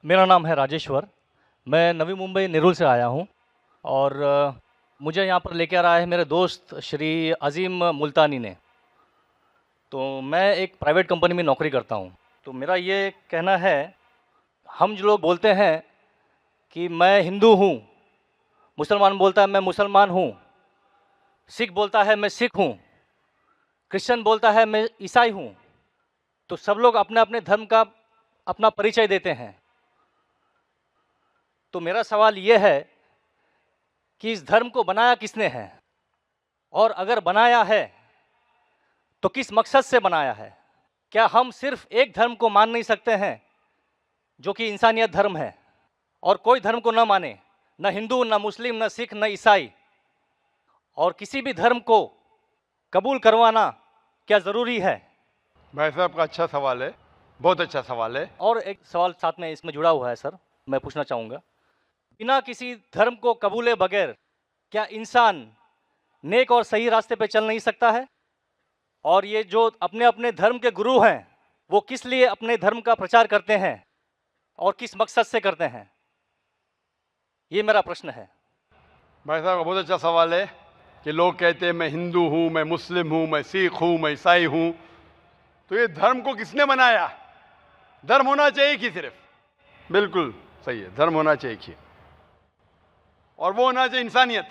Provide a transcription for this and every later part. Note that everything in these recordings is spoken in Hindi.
मेरा नाम है राजेश्वर। मैं नवी मुंबई नेरुल से आया हूँ और मुझे यहाँ पर लेके आ रहा है मेरे दोस्त श्री अज़ीम मुल्तानी ने। तो मैं एक प्राइवेट कंपनी में नौकरी करता हूँ। तो मेरा ये कहना है, हम जो लोग बोलते हैं कि मैं हिंदू हूँ, मुसलमान बोलता है मैं मुसलमान हूँ, सिख बोलता है मैं सिख हूँ, क्रिश्चियन बोलता है मैं ईसाई हूँ। तो सब लोग अपने अपने धर्म का अपना परिचय देते हैं। तो मेरा सवाल ये है कि इस धर्म को बनाया किसने है, और अगर बनाया है तो किस मकसद से बनाया है। क्या हम सिर्फ एक धर्म को मान नहीं सकते हैं जो कि इंसानियत धर्म है, और कोई धर्म को न माने, न हिंदू, न मुस्लिम, न सिख, न ईसाई, और किसी भी धर्म को कबूल करवाना क्या ज़रूरी है? भाई साहब का अच्छा सवाल है, बहुत अच्छा सवाल है। और एक सवाल साथ में इसमें जुड़ा हुआ है सर, मैं पूछना चाहूँगा, बिना किसी धर्म को कबूले बगैर क्या इंसान नेक और सही रास्ते पे चल नहीं सकता है? और ये जो अपने अपने धर्म के गुरु हैं, वो किस लिए अपने धर्म का प्रचार करते हैं और किस मकसद से करते हैं? ये मेरा प्रश्न है। भाई साहब का बहुत अच्छा सवाल है कि लोग कहते हैं मैं हिंदू हूँ, मैं मुस्लिम हूँ, मैं सिख हूँ, मैं ईसाई हूँ। तो ये धर्म को किसने बनाया? धर्म होना चाहिए कि सिर्फ, बिल्कुल सही है, धर्म होना चाहिए कि, और वो होना चाहिए इंसानियत।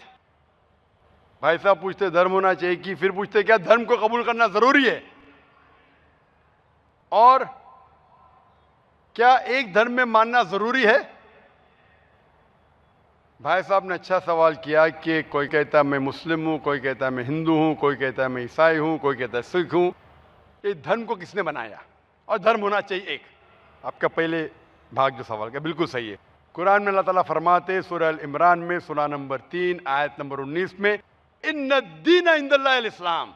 भाई साहब पूछते धर्म होना चाहिए कि, फिर पूछते क्या धर्म को कबूल करना जरूरी है, और क्या एक धर्म में मानना जरूरी है? भाई साहब ने अच्छा सवाल किया कि कोई कहता है मैं मुस्लिम हूं, कोई कहता है मैं हिंदू हूं, कोई कहता है मैं ईसाई हूं, कोई कहता है सिख हूं। ये धर्म को किसने बनाया, और धर्म होना चाहिए एक। आपका पहले भाग जो सवाल का बिल्कुल सही है। कुरान में अल्लाह ताला फरमाते सूरह अल इमरान में सूरा नंबर 3 आयत नंबर 19 में, इन्न दीन इंदल्लाहिल इस्लाम,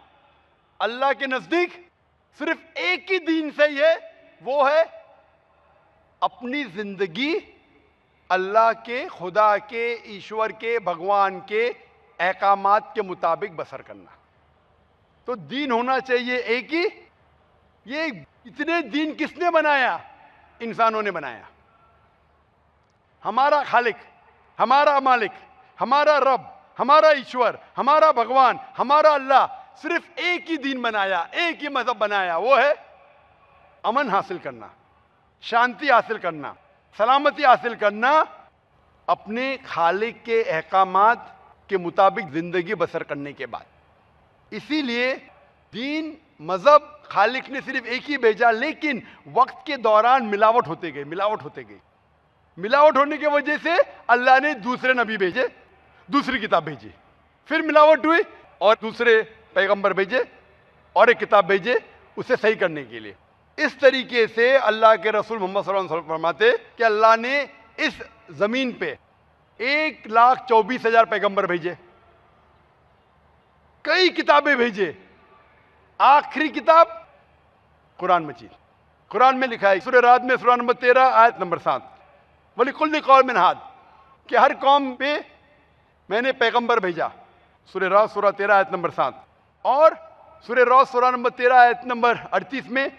अल्लाह के नजदीक सिर्फ एक ही दीन सही है, वो है अपनी जिंदगी अल्लाह के, खुदा के, ईश्वर के, भगवान के अहकामात के मुताबिक बसर करना। तो दीन होना चाहिए एक ही। ये इतने दीन किसने बनाया? इंसानों ने बनाया। हमारा खालिक, हमारा मालिक, हमारा रब, हमारा ईश्वर, हमारा भगवान, हमारा अल्लाह सिर्फ एक ही दीन बनाया, एक ही मजहब बनाया, वो है अमन हासिल करना, शांति हासिल करना, सलामती हासिल करना, अपने खालिक के अहकामात के मुताबिक जिंदगी बसर करने के बाद। इसीलिए दीन, मजहब खालिक ने सिर्फ एक ही भेजा, लेकिन वक्त के दौरान मिलावट होते गई, मिलावट होते गई। मिलावट होने की वजह से अल्लाह ने दूसरे नबी भेजे, दूसरी किताब भेजी, फिर मिलावट हुई और दूसरे पैगंबर भेजे और एक किताब भेजे उसे सही करने के लिए। इस तरीके से अल्लाह के रसूल मोहम्मद सल्लल्लाहु अलैहि वसल्लम फरमाते कि अल्लाह ने इस जमीन पे 1,24,000 पैगंबर भेजे, कई किताबें भेजे, आखिरी किताब कुरान मजीद। कुरान में लिखा है सूरह राद में सूरा नंबर 13 आयत नंबर 7, वलिकुल्लि कौमिन हाद, कि हर कौम पे मैंने पैगंबर भेजा। सूरह राद सूरा 13 आयत नंबर 7, और सूरह राद सूरा नंबर 13 आयत नंबर 38 में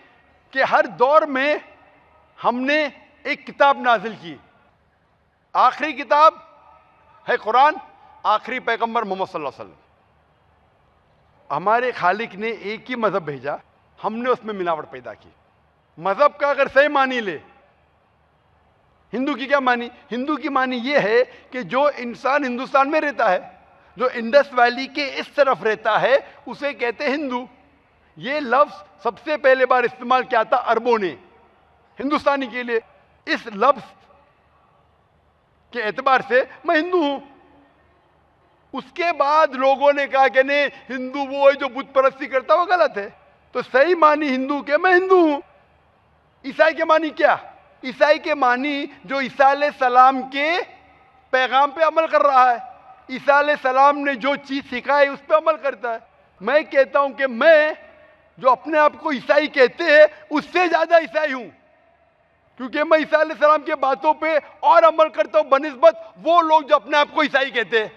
कि हर दौर में हमने एक किताब नाजिल की। आखिरी किताब है कुरान, आखिरी पैगंबर मोहम्मद सल्लल्लाहु अलैहि वसल्लम। हमारे खालिक ने एक ही मजहब भेजा, हमने उसमें मिलावट पैदा की। मजहब का अगर सही मानी ले, हिंदू की क्या मानी? हिंदू की मानी ये है कि जो इंसान हिंदुस्तान में रहता है, जो इंडस वैली के इस तरफ रहता है, उसे कहते हैं हिंदू। ये लफ्ज सबसे पहले बार इस्तेमाल किया था अरबों ने हिंदुस्तानी के लिए। इस लफ्ज के एतबार से मैं हिंदू हूं। उसके बाद लोगों ने कहा कि नहीं, हिंदू वो है जो बुत परस्ती करता, वो गलत है। तो सही मानी हिंदू के मैं हिंदू हूं। ईसाई के मानी क्या? ईसाई के मानी जो ईसा अलैहिस्सलाम के पैगाम पे अमल कर रहा है, ईसा अलैहिस्सलाम ने जो चीज सिखाई उस पर अमल करता है। मैं कहता हूं कि मैं जो अपने आप को ईसाई कहते हैं उससे ज्यादा ईसाई हूं, क्योंकि मैं ईसा अलैहिस्सलाम के बातों पे और अमल करता हूं बनिस्बत वो लोग जो अपने आप को ईसाई कहते हैं।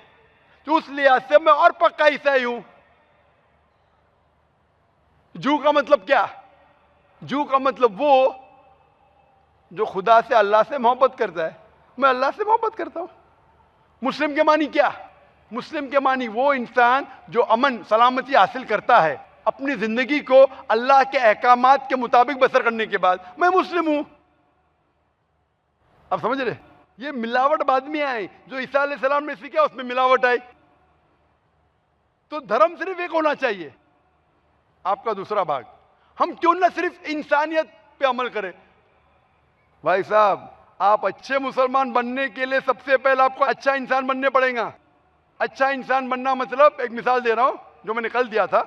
तो उस लिहाज से मैं और पक्का ईसाई हूं। जू का मतलब क्या? जू का मतलब वो जो खुदा से अल्लाह से मोहब्बत करता है, मैं अल्लाह से मोहब्बत करता हूं। मुस्लिम के मानी क्या? मुस्लिम के मानी वो इंसान जो अमन सलामती हासिल करता है अपनी जिंदगी को अल्लाह के अहकामात के मुताबिक बसर करने के बाद, मैं मुस्लिम हूं। आप समझ रहे? ये मिलावट बाद में आई, जो ईसा अलैहिस्सलाम ने सीखा उसमें मिलावट आई। तो धर्म सिर्फ एक होना चाहिए। आपका दूसरा भाग, हम क्यों ना सिर्फ इंसानियत पे अमल करें। भाई साहब, आप अच्छे मुसलमान बनने के लिए सबसे पहले आपको अच्छा इंसान बनने पड़ेगा। अच्छा इंसान बनना मतलब, एक मिसाल दे रहा हूं जो मैंने कल दिया था।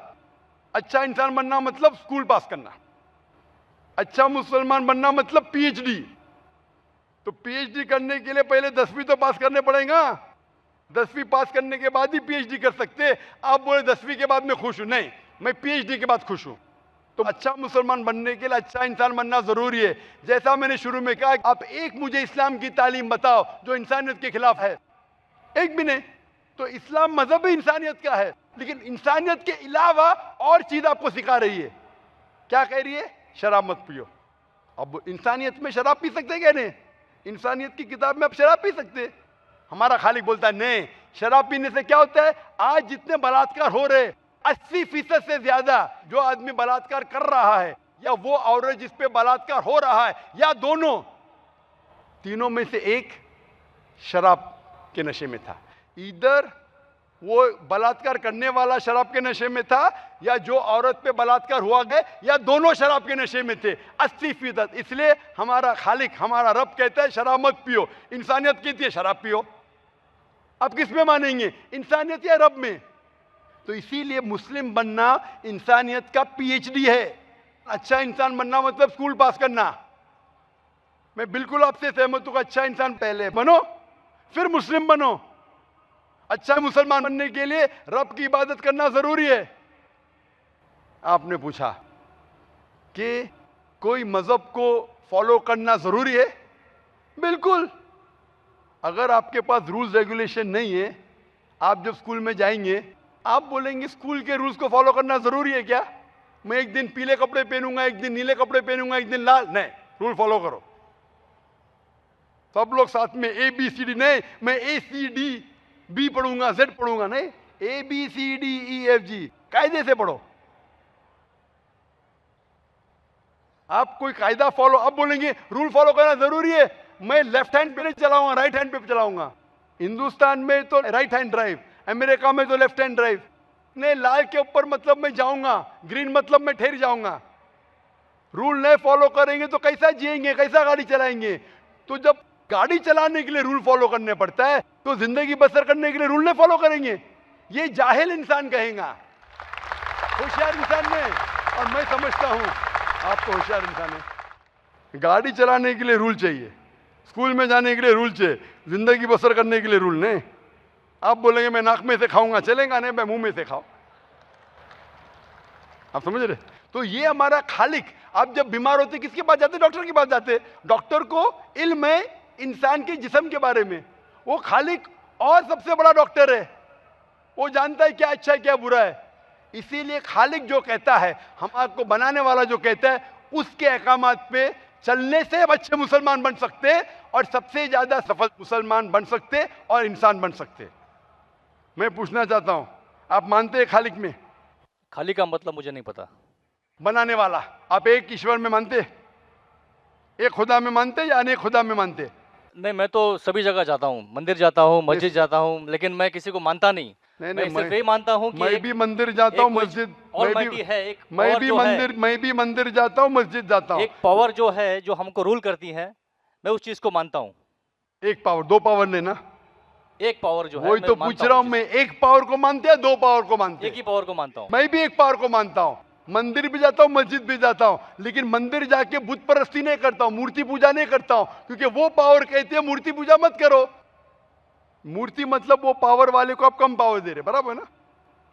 अच्छा इंसान बनना मतलब स्कूल पास करना। अच्छा मुसलमान बनना मतलब पीएचडी। तो पीएचडी करने के लिए पहले 10वीं तो पास करने पड़ेगा। 10वीं पास करने के बाद ही पीएचडी कर सकते। आप बोले 10वीं के बाद मैं खुश हूं, नहीं, मैं पीएचडी के बाद खुश हूं। तो अच्छा मुसलमान बनने के लिए अच्छा इंसान बनना जरूरी है। जैसा मैंने शुरू में कहा, आप एक मुझे इस्लाम की तालीम बताओ जो इंसानियत के खिलाफ है, एक भी नहीं। तो इस्लाम मजहब इंसानियत का है, लेकिन इंसानियत के अलावा और चीज आपको सिखा रही है। क्या कह रही है? शराब मत पियो। अब इंसानियत में शराब पी सकते क्या? नहीं, इंसानियत की किताब में आप शराब पी सकते। हमारा खालिक बोलता है नहीं, शराब पीने से क्या होता है? आज जितने बलात्कार हो रहे, 80% से ज्यादा जो आदमी बलात्कार कर रहा है, या वो औरत जिस पे बलात्कार हो रहा है, या दोनों, तीनों में से एक शराब के नशे में था। इधर वो बलात्कार करने वाला शराब के नशे में था, या जो औरत पे बलात्कार हुआ गया, या दोनों शराब के नशे में थे। 80%। इसलिए हमारा खालिक, हमारा रब कहता है शराब मत पियो। इंसानियत कहती है शराब पियो। आप किस में मानेंगे, इंसानियत या रब में? तो इसीलिए मुस्लिम बनना इंसानियत का पीएचडी है। अच्छा इंसान बनना मतलब स्कूल पास करना। मैं बिल्कुल आपसे सहमत हूं। अच्छा इंसान पहले बनो, फिर मुस्लिम बनो। अच्छा मुसलमान बनने के लिए रब की इबादत करना जरूरी है। आपने पूछा कि कोई मजहब को फॉलो करना जरूरी है? बिल्कुल। अगर आपके पास रूल्स रेगुलेशन नहीं है, आप जब स्कूल में जाएंगे आप बोलेंगे स्कूल के रूल्स को फॉलो करना जरूरी है क्या? मैं एक दिन पीले कपड़े पहनूंगा, एक दिन नीले कपड़े पहनूंगा, एक दिन लाल, नहीं, रूल फॉलो करो। सब लोग साथ में ABCD, नहीं मैं ACDB पढ़ूंगा, Z पढ़ूंगा, नहीं, ABCDEFG कायदे से पढ़ो। आप कोई कायदा फॉलो, अब बोलेंगे रूल फॉलो करना जरूरी है, मैं लेफ्ट हैंड पे नहीं चलाऊंगा, राइट हैंड पे चलाऊंगा। हिंदुस्तान में तो राइट हैंड ड्राइव, अमेरिका में तो लेफ्ट हैंड ड्राइव। नहीं, लाल के ऊपर मतलब मैं जाऊंगा, ग्रीन मतलब मैं ठहर जाऊंगा। रूल नहीं फॉलो करेंगे तो कैसा जिएंगे, कैसा गाड़ी चलाएंगे? तो जब गाड़ी चलाने के लिए रूल फॉलो करने पड़ता है, तो जिंदगी बसर करने के लिए रूल नहीं फॉलो करेंगे? ये जाहिल इंसान कहेगा। होशियार इंसान ने, और मैं समझता हूं आप तो होशियार इंसान है। गाड़ी चलाने के लिए रूल चाहिए, स्कूल में जाने के लिए रूल चाहिए, जिंदगी बसर करने के लिए रूल नहीं। आप बोलेंगे मैं नाक में से खाऊंगा, चलेगा नहीं, मैं मुंह में से खाओ। आप समझ रहे? तो ये हमारा खालिक। आप जब बीमार होते किसके पास जाते? डॉक्टर के पास जाते। डॉक्टर को इल्म है इंसान के जिस्म के बारे में। वो खालिक और सबसे बड़ा डॉक्टर है, वो जानता है क्या अच्छा है क्या बुरा है। इसीलिए खालिक जो कहता है, हम आपको बनाने वाला जो कहता है, उसके अहकामात पे चलने से अच्छे मुसलमान बन सकते और सबसे ज्यादा सफल मुसलमान बन सकते और इंसान बन सकते। मैं पूछना चाहता हूं, आप मानते हैं खालिक में? खालिक का मतलब मुझे नहीं पता। बनाने वाला। आप एक ईश्वर में मानते, एक खुदा में मानते या अनेक खुदा में मानते? नहीं, मैं तो सभी जगह जाता हूँ, मंदिर जाता हूँ, मस्जिद जाता हूँ, लेकिन मैं किसी को मानता नहीं। मैं सिर्फ यही मानता हूँ कि मैं भी मंदिर जाता हूँ, मस्जिद, मैं भी मंदिर जाता हूँ, मस्जिद जाता हूँ। एक पावर जो है, जो हमको रूल करती है, मैं उस चीज को मानता हूँ। एक पावर, दो पावर नहीं ना, एक पावर जो है, वही तो पूछ रहा हूँ मैं। एक पावर को मानते हैं, दो पावर को मानते हैं? एक ही पावर को मानता हूँ। मैं भी एक पावर को मानता हूँ। मंदिर भी जाता हूँ, मस्जिद भी जाता हूँ, लेकिन मंदिर जाके बुत परस्ती नहीं करता हूँ, मूर्ति पूजा नहीं करता हूँ, क्योंकि वो पावर कहती है मूर्ति पूजा मत करो। मूर्ति मतलब वो पावर वाले को आप कम पावर दे रहे, बराबर है ना?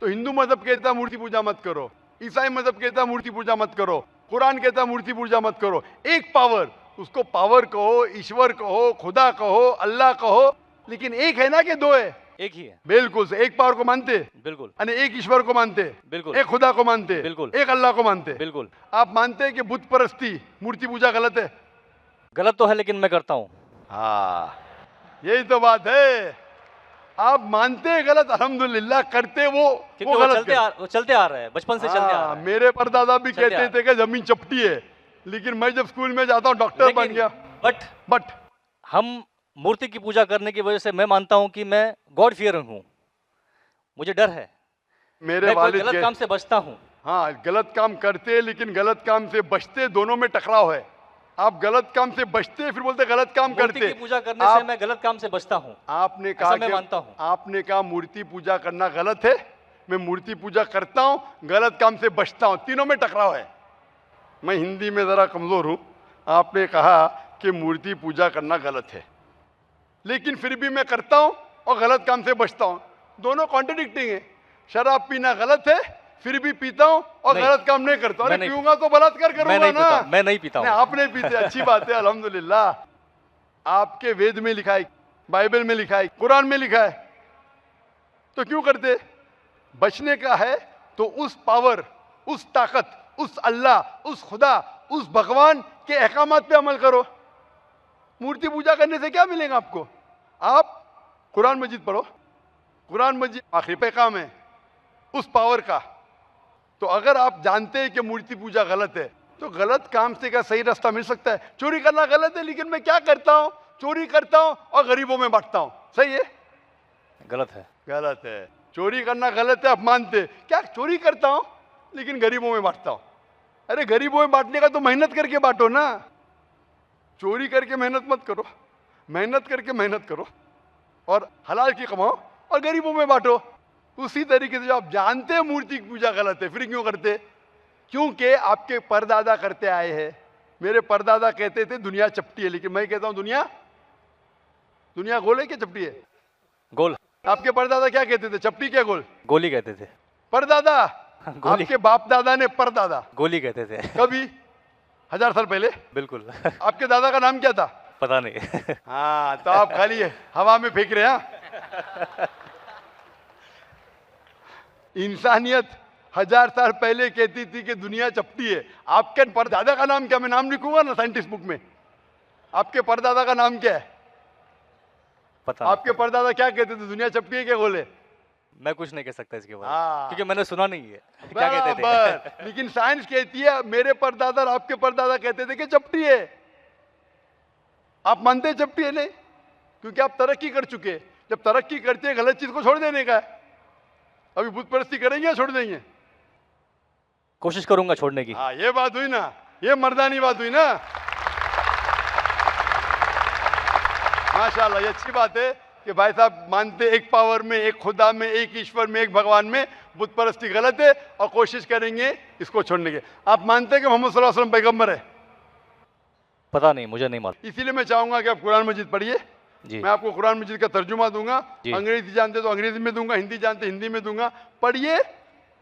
तो हिंदू मजहब कहता है मूर्ति पूजा मत करो, ईसाई मजहब कहता है मूर्ति पूजा मत करो, कुरान कहता है मूर्ति पूजा मत करो। एक पावर, उसको पावर कहो, ईश्वर कहो, खुदा कहो, अल्लाह कहो, लेकिन एक है ना कि दो है? एक ही है। बिल्कुल से। एक पावर को मानते? बिल्कुल। यानी एक ईश्वर को मानते? बिल्कुल। एक खुदा को मानते? बिल्कुल। एक अल्लाह को मानते? बिल्कुल। आप मानते हैं कि बुत परस्ती, मूर्ति पूजा गलत है? गलत तो है लेकिन मैं करता हूँ। हाँ, यही तो बात है। आप मानते हैं गलत, अल्हम्दुलिल्लाह, करते वो क्योंकि वो चलते आ रहा है, बचपन से चलते आ रहा है। मेरे परदादा भी चलते कहते थे कि जमीन चपटी है, लेकिन मैं जब स्कूल में जाता हूँ डॉक्टर बन गया। बट हम मूर्ति की पूजा करने की वजह से मैं मानता हूँ कि मैं गॉड फियरिंग हूँ, मुझे डर है, मेरे वालिद गलत काम से बचता हूँ। हाँ, गलत काम करते लेकिन गलत काम से बचते, दोनों में टकराव है। आप गलत काम से बचते फिर बोलते गलत काम करते। मूर्ति की पूजा करने से मैं गलत काम से बचता हूँ। आपने कहा मैं मानता हूँ। आपने कहा मूर्ति पूजा करना गलत है, मैं मूर्ति पूजा करता हूँ, गलत काम से बचता हूँ, तीनों में टकराव है। मैं हिंदी में ज़रा कमज़ोर हूँ। आपने कहा कि मूर्ति पूजा करना गलत है, लेकिन फिर भी मैं करता हूँ और गलत काम से बचता हूँ, दोनों कॉन्ट्रडिक्टिंग है। शराब पीना गलत है, फिर भी पीता हूँ और गलत काम नहीं करता। अरे पीऊंगा तो बलात्कार करूंगा ना। मैं नहीं पीता हूँ। आप नहीं पीते, अच्छी बात है, अल्हम्दुलिल्लाह। आपके वेद में लिखा है, बाइबल में लिखा है, कुरान में लिखा है, तो क्यों करते? बचने का है तो उस पावर, उस ताकत, उस अल्लाह, उस खुदा, उस भगवान के अहकामात पे अमल करो। मूर्ति पूजा करने से क्या मिलेगा आपको? आप कुरान मजीद पढ़ो, कुरान मजीद आखिरी पैगाम है उस पावर का। तो अगर आप जानते हैं कि मूर्ति पूजा गलत है, तो गलत काम से क्या सही रास्ता मिल सकता है? चोरी करना गलत है, लेकिन मैं क्या करता हूँ? चोरी करता हूँ और गरीबों में बांटता हूँ, सही है? गलत है, गलत है। चोरी करना गलत है, आप मानते क्या? चोरी करता हूँ लेकिन गरीबों में बांटता हूँ। अरे गरीबों में बांटने का तो मेहनत करके बांटो ना, चोरी करके मेहनत मत करो, मेहनत करके मेहनत करो और हलाल की कमाओ और गरीबों में बांटो। उसी तरीके से जो आप जानते हैं मूर्ति की पूजा गलत है, फिर क्यों करते? क्योंकि आपके परदादा करते आए हैं। मेरे परदादा कहते थे दुनिया चपटी है, लेकिन मैं कहता हूं दुनिया गोल है क्या चपटी है? गोल। आपके परदादा क्या कहते थे, चपटी क्या गोल? गोली कहते थे। परदादा? आपके बाप दादा ने परदादा गोली कहते थे। कभी 1000 साल पहले? बिल्कुल। आपके दादा का नाम क्या था? पता नहीं। हाँ, तो आप खाली हवा में फेंक रहे हैं। इंसानियत 1000 साल पहले कहती थी कि दुनिया चपटी है। आपके परदादा का नाम क्या? मैं नाम लिखूंगा ना साइंटिस्ट बुक में। आपके परदादा का नाम क्या है? पता आपके परदादा क्या कहते थे, दुनिया चपटी है क्या गोल है? मैं कुछ नहीं कह सकता इसके बारे में, क्योंकि मैंने सुना नहीं है क्या कहते थे। लेकिन साइंस कहती है मेरे परदादा और आपके परदादा कहते थे कि चपटी है। आप मानते हैं चपटी है? नहीं, क्योंकि आप तरक्की कर चुके। जब तरक्की करते हैं गलत चीज को छोड़ देने का है। अभी बुत परस्ती करेंगे या छोड़ देंगे? कोशिश करूंगा छोड़ने की। हाँ, ये बात हुई ना, ये मर्दानी बात हुई ना। माशाल्लाह, ये अच्छी बात है कि भाई साहब मानते एक पावर में, एक खुदा में, एक ईश्वर में, एक भगवान में। बुत परस्ती गलत है और कोशिश करेंगे इसको छोड़ने के। आप मानते हैं कि मोहम्मद सल्लल्लाहु अलैहि वसल्लम पैगंबर है? पता नहीं, मुझे नहीं मालूम। इसीलिए मैं चाहूंगा कि आप कुरान मजीद पढ़िए। मैं आपको कुरान मजीद का तर्जुमा दूंगा, अंग्रेजी जानते तो अंग्रेजी में दूंगा, हिंदी जानते हिंदी में दूंगा। पढ़िए,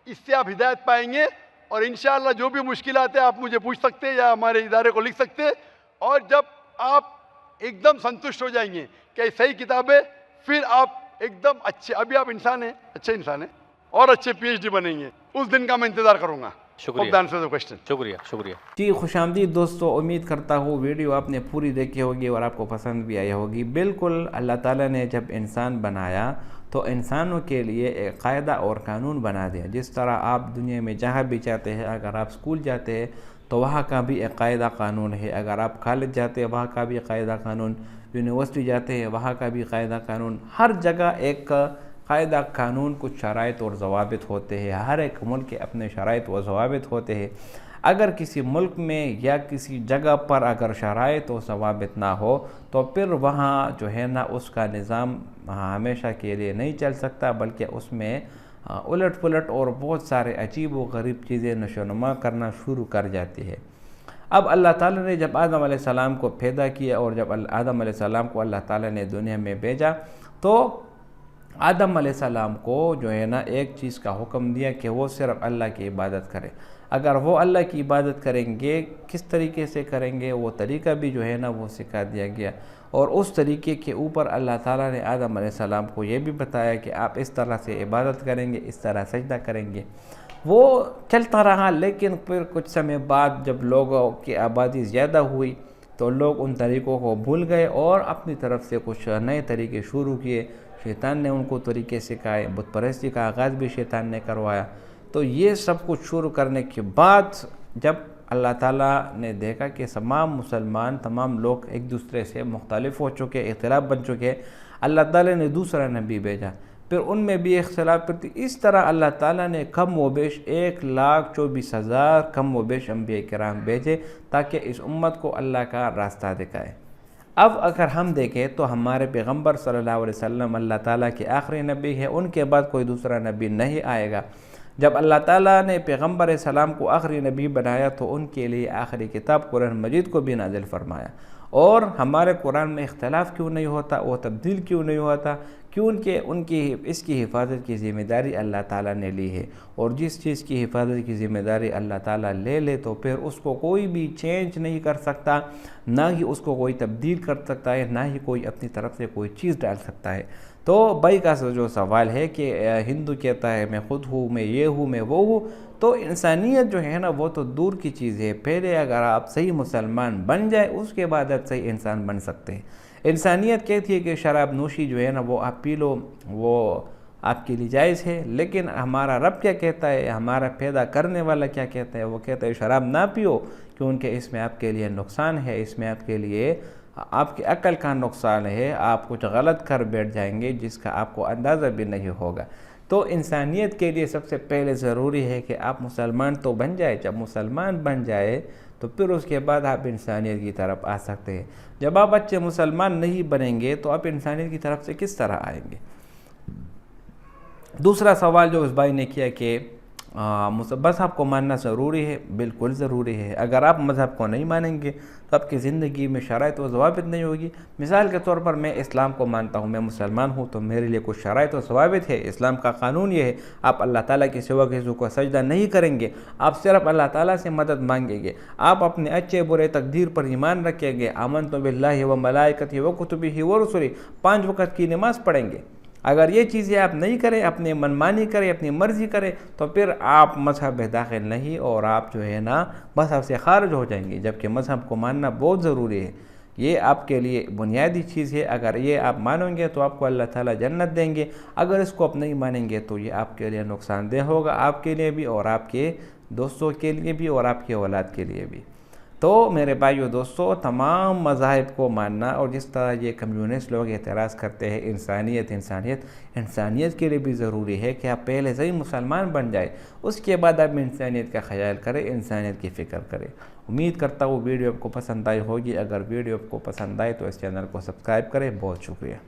इससे आप हिदायत पाएंगे और इंशाअल्लाह जो भी मुश्किलात है आप मुझे पूछ सकते हैं या हमारे इदारे को लिख सकते हैं। और जब आप एकदम संतुष्ट हो जाएंगे कि सही किताब है, फिर आप एकदम अच्छे, अभी आप इंसान हैं, अच्छे इंसान हैं और अच्छे PhD बनेंगे, उस दिन का मैं इंतजार करूंगा। शुक्रिया। शुक्रिया जी, खुशामदीद दोस्तों, उम्मीद करता हूँ वीडियो आपने पूरी देखी होगी और आपको पसंद भी आई होगी। बिल्कुल, अल्लाह ताला ने जब इंसान बनाया तो इंसानों के लिए एक कायदा और कानून बना दिया। जिस तरह आप दुनिया में जहाँ भी जाते हैं, अगर आप स्कूल जाते हैं तो वहाँ का भी एक कायदा कानून है, अगर आप कॉलेज जाते हैं वहाँ का भी कायदा कानून, यूनिवर्सिटी जाते हैं वहाँ का भी कायदा कानून, हर जगह एक कायदा कानून, कुछ शराइत और ज़वाबित होते हैं। हर एक मुल्क के अपने शराइत व ज़वाबित होते हैं। अगर किसी मुल्क में या किसी जगह पर अगर शराइत और ज़वाबित ना हो तो फिर वहाँ जो है ना उसका निज़ाम हमेशा के लिए नहीं चल सकता, बल्कि उसमें उलट पुलट और बहुत सारे अजीब व गरीब चीज़ें नशोनुमा करना शुरू कर जाती है। अब अल्लाह ताला ने जब आदम अलैहिस्सलाम को पैदा किया और जब आदम अलैहिस्सलाम को अल्लाह ताला ने दुनिया में भेजा तो आदम अलैहिस्सलाम को जो है ना एक चीज़ का हुक्म दिया कि वो सिर्फ अल्लाह की इबादत करें। अगर वो अल्लाह की इबादत करेंगे, किस तरीके से करेंगे वो तरीका भी जो है ना वो सिखा दिया गया। और उस तरीके के ऊपर अल्लाह ताला ने आदम अलैहिस्सलाम को ये भी बताया कि आप इस तरह से इबादत करेंगे, इस तरह सजदा करेंगे। वो चलता रहा, लेकिन फिर कुछ समय बाद जब लोगों की आबादी ज़्यादा हुई तो लोग उन तरीक़ों को भूल गए और अपनी तरफ से कुछ नए तरीके शुरू किए। शैतान ने उनको तरीके सिखाए, बुत परस्ती का आगाज़ भी शैतान ने करवाया। तो ये सब कुछ शुरू करने के बाद जब अल्लाह ताला ने देखा कि तमाम मुसलमान, तमाम लोग एक दूसरे से मुख्तलिफ हो चुके, इख्तिलाफ बन चुके, अल्लाह ताला ने दूसरा नबी भेजा। फिर उनमें भी इख्तिलाफ करती। इस तरह अल्लाह ताला ने कम व बेश 1,24,000 कम व बेश अंबिया किराम भेजे ताकि इस उम्मत को अल्लाह का रास्ता दिखाए। अब अगर हम देखें तो हमारे पैगम्बर सल्लल्लाहु अलैहि वसल्लम अल्लाह ताला के आखिरी नबी है, उनके बाद कोई दूसरा नबी नहीं आएगा। जब अल्लाह ताला ने पैगम्बर सलाम को आखिरी नबी बनाया तो उनके लिए आखिरी किताब कुरान मजीद को भी नाजिल फरमाया। और हमारे कुरान में इख्तलाफ क्यों नहीं होता, वो तब्दील क्यों नहीं होता, क्योंकि उनकी इसकी हिफाजत की ज़िम्मेदारी अल्लाह ताला ने ली है। और जिस चीज़ की हिफाजत की ज़िम्मेदारी अल्लाह ताला ले ले तो फिर उसको कोई भी चेंज नहीं कर सकता, ना ही उसको कोई तब्दील कर सकता है, ना ही कोई अपनी तरफ से कोई चीज़ डाल सकता है। तो भाई का जो सवाल है कि हिंदू कहता है मैं खुद हूँ, मैं ये हूँ, मैं वो हूँ, तो इंसानियत जो है ना वो तो दूर की चीज़ है। पहले अगर आप सही मुसलमान बन जाए उसके बाद आप सही इंसान बन सकते हैं। इंसानियत कहती है कि शराब नोशी जो है ना वो आप पी लो, वो आपके लिए जायज़ है। लेकिन हमारा रब क्या कहता है, हमारा पैदा करने वाला क्या कहता है, वो कहता है शराब ना पियो क्योंकि इसमें आपके लिए नुकसान है, इसमें आपके लिए आपकी अक्ल का नुकसान है, आप कुछ गलत कर बैठ जाएंगे जिसका आपको अंदाज़ा भी नहीं होगा। तो इंसानियत के लिए सबसे पहले ज़रूरी है कि आप मुसलमान तो बन जाए। जब मुसलमान बन जाए तो फिर उसके बाद आप इंसानियत की तरफ आ सकते हैं। जब आप अच्छे मुसलमान नहीं बनेंगे तो आप इंसानियत की तरफ से किस तरह आएंगे। दूसरा सवाल जो उस भाई ने किया कि मज़हब को मानना ज़रूरी है, बिल्कुल ज़रूरी है। अगर आप मज़हब को नहीं मानेंगे तो आपकी ज़िंदगी में शराइत व ज़वाबित नहीं होगी। मिसाल के तौर पर मैं इस्लाम को मानता हूँ, मैं मुसलमान हूँ, तो मेरे लिए कुछ शराइत व ज़वाबित है। इस्लाम का कानून ये है, आप अल्लाह ताला के सिवा किसी को सजदा नहीं करेंगे, आप सिर्फ अल्लाह ताला से मदद मांगेंगे, आप अपने अच्छे बुरे तकदीर पर ईमान रखेंगे, आमनतु बिल्लाहि व मलाइकतिहि व कुतुबिहि व रुसुलिहि, 5 वक़्त की नमाज़ पढ़ेंगे। अगर ये चीज़ें आप नहीं करें, अपनी मनमानी करें, अपनी मर्ज़ी करें, तो फिर आप मज़हब में दाखिल नहीं और आप जो है ना मज़हब से खारिज हो जाएंगे। जबकि मज़हब को मानना बहुत ज़रूरी है, ये आपके लिए बुनियादी चीज़ है। अगर ये आप मानोगे तो आपको अल्लाह ताला जन्नत देंगे, अगर इसको आप नहीं मानेंगे तो ये आपके लिए नुकसानदेह होगा, आपके लिए भी और आपके दोस्तों के लिए भी और आपके औलाद के लिए भी। तो मेरे भाइयों दोस्तों, तमाम मज़ाहिब को मानना और जिस तरह ये कम्युनिस्ट लोग एतराज़ करते हैं इंसानियत इंसानियत इंसानियत के लिए भी ज़रूरी है कि आप पहले सही मुसलमान बन जाए, उसके बाद आप इंसानियत का ख्याल करें, इंसानियत की फ़िक्र करें। उम्मीद करता हूँ वीडियो आपको पसंद आई होगी। अगर वीडियो आपको पसंद आए तो इस चैनल को सब्सक्राइब करें। बहुत शुक्रिया।